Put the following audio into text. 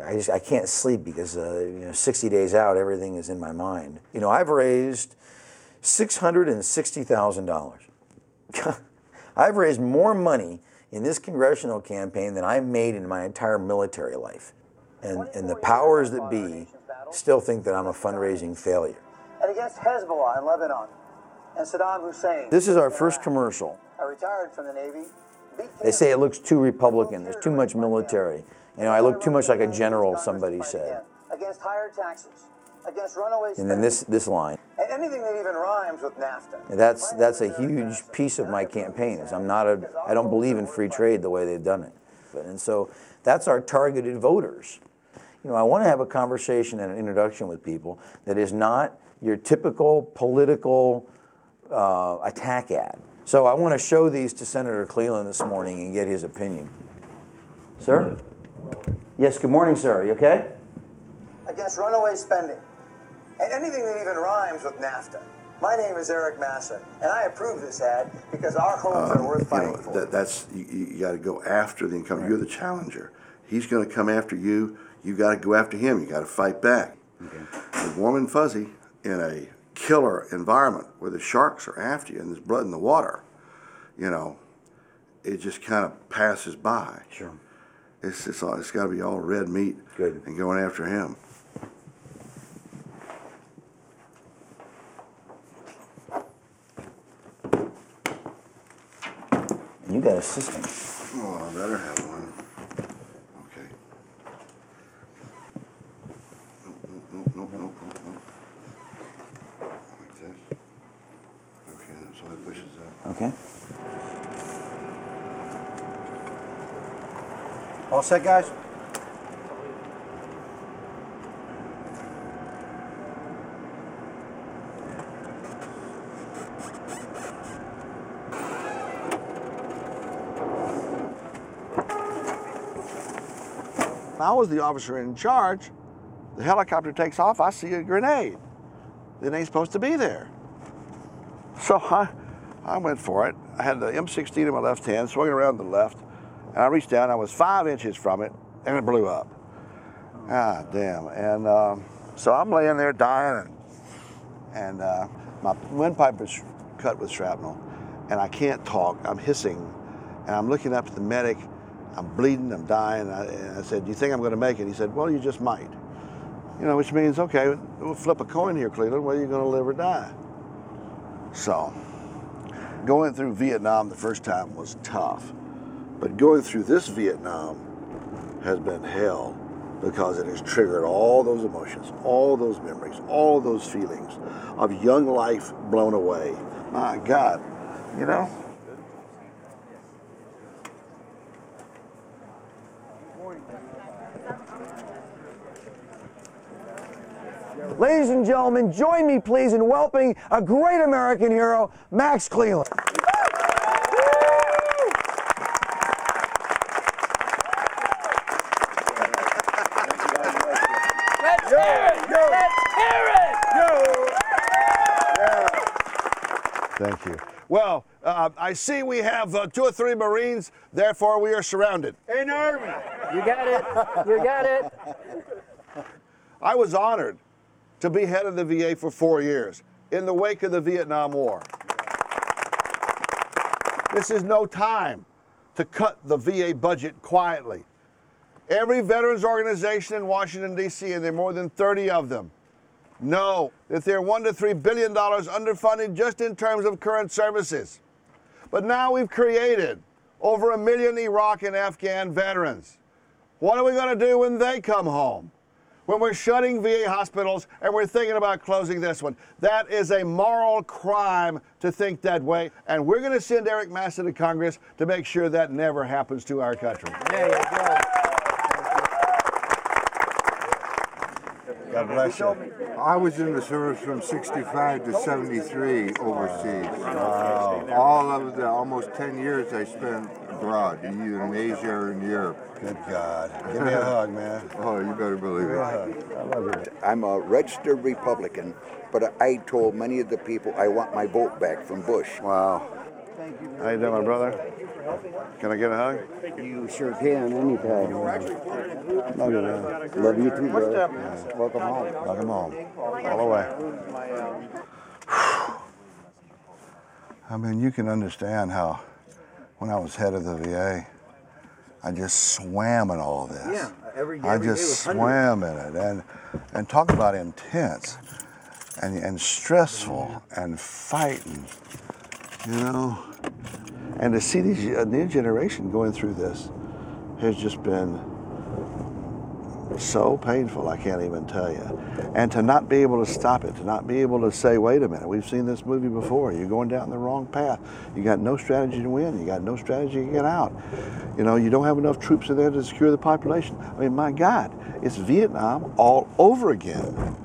I can't sleep because 60 days out, everything is in my mind. I've raised $660,000. I've raised more money in this congressional campaign than I've made in my entire military life. And the powers that be still think that I'm a fundraising failure. And against Hezbollah in Lebanon and Saddam Hussein. This is our first commercial. I retired from the Navy. They say it looks too Republican. There's too much military. I look too much like a general, somebody said. Against higher taxes. Against runaway And then this line. And anything that even rhymes with NAFTA. That's a huge piece of my campaign. Is I don't believe in free trade the way they've done it. And so that's our targeted voters. I want to have a conversation and an introduction with people that is not your typical political attack ad. So I want to show these to Senator Cleland this morning and get his opinion. Sir? Yes, good morning, sir. Are you okay? Against runaway spending. And anything that even rhymes with NAFTA. My name is Eric Massa, and I approve this ad because our homes are worth fighting for. You got to go after the incumbent. Right. You're the challenger. He's going to come after you. You got to go after him. You got to fight back. Okay. With warm and fuzzy in a killer environment where the sharks are after you and there's blood in the water, it just kind of passes by. Sure. It's got to be all red meat. Good. And going after him. You got a system. Oh, I better have one. Okay. Nope. Like this. Okay, so it pushes up. Okay. All set, guys? I was the officer in charge. The helicopter takes off, I see a grenade. It ain't supposed to be there. So I went for it. I had the M16 in my left hand, swung it around to the left, and I reached down, I was 5 inches from it, and it blew up. Ah, damn. And so I'm laying there dying, and my windpipe is cut with shrapnel, and I can't talk, I'm hissing, and I'm looking up at the medic. I'm bleeding, I'm dying. And I said, do you think I'm going to make it? He said, well, you just might. Which means, okay, we'll flip a coin here, Cleland, whether you're going to live or die. So, going through Vietnam the first time was tough. But going through this Vietnam has been hell because it has triggered all those emotions, all those memories, all those feelings of young life blown away. My God, Ladies and gentlemen, join me please in welcoming a great American hero, Max Cleland. Let's hear it! Let's hear it! Thank you. Well, I see we have 2 or 3 Marines, therefore we are surrounded. An army. You got it. You got it. I was honored to be head of the VA for 4 years in the wake of the Vietnam War. This is no time to cut the VA budget quietly. Every veterans organization in Washington, D.C., and there are more than 30 of them, know that they're $1 to $3 billion underfunded just in terms of current services. But now we've created over 1 million Iraq and Afghan veterans. What are we going to do when they come home? When we're shutting VA hospitals and we're thinking about closing this one. That is a moral crime to think that way. And we're going to send Eric Massa to Congress to make sure that never happens to our country. There you go. God bless you. I was in the service from 65 to 73 overseas. Wow. All of the almost 10 years I spent abroad, either in Asia or in Europe. Good God. Give me a hug, man. Oh, you better believe it. I love you. I'm a registered Republican, but I told many of the people I want my vote back from Bush. Wow. How you doing, my brother? Can I get a hug? You sure can, anytime. Love you, man. Love you too, brother. Yeah. Welcome home. Welcome home. All the way. I mean, you can understand how, when I was head of the VA, I just swam in all this. Yeah, every I day just was swam in it, and talk about intense, and stressful, and fighting, you know. And to see these new generation going through this has just been so painful, I can't even tell you. And to not be able to stop it, to not be able to say, wait a minute, we've seen this movie before, you're going down the wrong path. You got no strategy to win, you got no strategy to get out. You know, you don't have enough troops in there to secure the population. I mean, my God, it's Vietnam all over again.